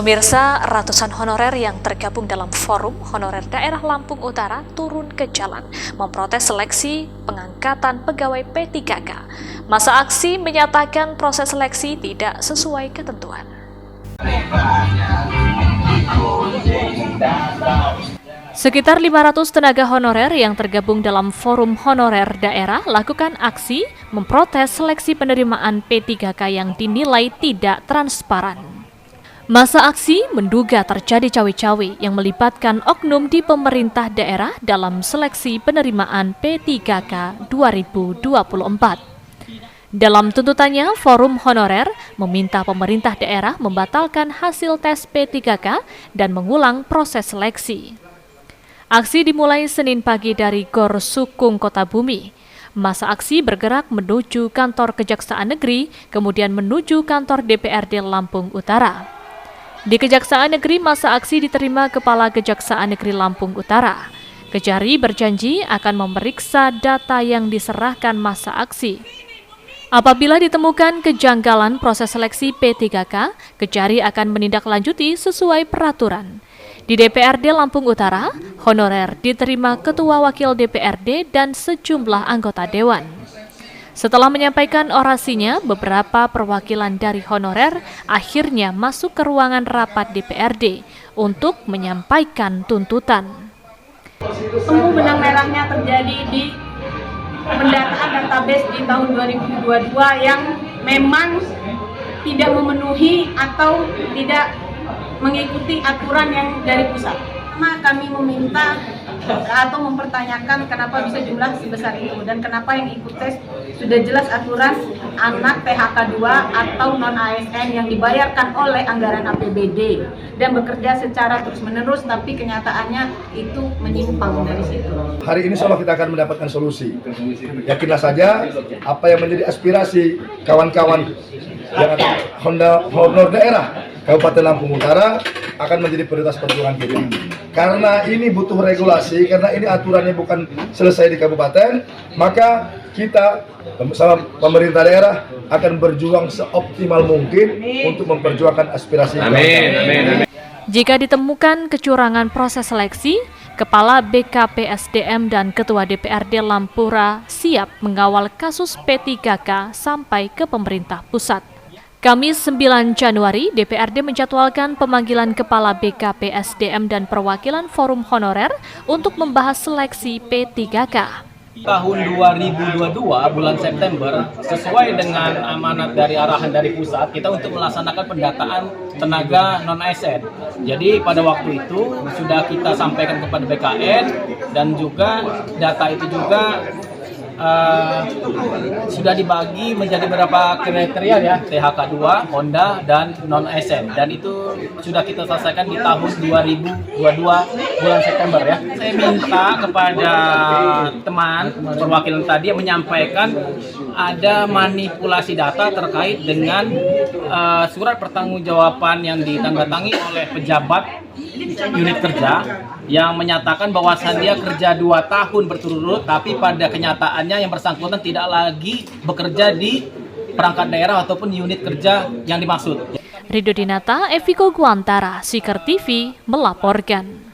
Pemirsa, ratusan honorer yang tergabung dalam Forum Honorer Daerah Lampung Utara turun ke jalan memprotes seleksi pengangkatan pegawai P3K. Masa aksi menyatakan proses seleksi tidak sesuai ketentuan. Sekitar 500 tenaga honorer yang tergabung dalam Forum Honorer Daerah lakukan aksi memprotes seleksi penerimaan P3K yang dinilai tidak transparan. Masa aksi menduga terjadi cawe-cawe yang melibatkan oknum di pemerintah daerah dalam seleksi penerimaan P3K 2024. Dalam tuntutannya, Forum Honorer meminta pemerintah daerah membatalkan hasil tes P3K dan mengulang proses seleksi. Aksi dimulai Senin pagi dari Gor Sukung, Kota Bumi. Masa aksi bergerak menuju kantor Kejaksaan Negeri, kemudian menuju kantor DPRD Lampung Utara. Di Kejaksaan Negeri, masa aksi diterima Kepala Kejaksaan Negeri Lampung Utara. Kejari berjanji akan memeriksa data yang diserahkan masa aksi. Apabila ditemukan kejanggalan proses seleksi P3K, Kejari akan menindaklanjuti sesuai peraturan. Di DPRD Lampung Utara, honorer diterima Ketua Wakil DPRD dan sejumlah anggota Dewan. Setelah menyampaikan orasinya, beberapa perwakilan dari honorer akhirnya masuk ke ruangan rapat DPRD untuk menyampaikan tuntutan. Temu benang merahnya terjadi di pendataan database di tahun 2022 yang memang tidak memenuhi atau tidak mengikuti aturan yang dari pusat. Kami meminta atau mempertanyakan kenapa bisa jumlah sebesar itu dan kenapa yang ikut tes sudah jelas aturan anak THK 2 atau non-ASN yang dibayarkan oleh anggaran APBD dan bekerja secara terus-menerus, tapi kenyataannya itu menyimpang dari situ. Hari ini insya Allah kita akan mendapatkan solusi. Yakinlah saja apa yang menjadi aspirasi kawan-kawan yang honor daerah Kabupaten Lampung Utara akan menjadi prioritas perjuangan kita. Karena ini butuh regulasi, karena ini aturannya bukan selesai di kabupaten, maka kita bersama pemerintah daerah akan berjuang seoptimal mungkin untuk memperjuangkan aspirasi. Amin. Jika ditemukan kecurangan proses seleksi, Kepala BKPSDM dan Ketua DPRD Lampura siap mengawal kasus P3K sampai ke pemerintah pusat. Kamis 9 Januari, DPRD menjadwalkan pemanggilan Kepala BKPSDM dan perwakilan Forum Honorer untuk membahas seleksi P3K. Tahun 2022 bulan September, sesuai dengan amanat dari arahan dari pusat, kita untuk melaksanakan pendataan tenaga non-ASN. Jadi pada waktu itu sudah kita sampaikan kepada BKN dan juga data itu juga sudah dibagi menjadi beberapa kriteria ya, THK 2, Honda, dan non-ASN, dan itu sudah kita selesaikan di tahun 2022 bulan September ya. Saya minta kepada teman perwakilan tadi yang menyampaikan ada manipulasi data terkait dengan surat pertanggungjawaban yang ditandatangani oleh pejabat unit kerja yang menyatakan bahwasan dia kerja 2 tahun berturut-turut, tapi pada kenyataannya yang bersangkutan tidak lagi bekerja di perangkat daerah ataupun unit kerja yang dimaksud. Ridho Dinata, Eviko Guantara, Siker TV melaporkan.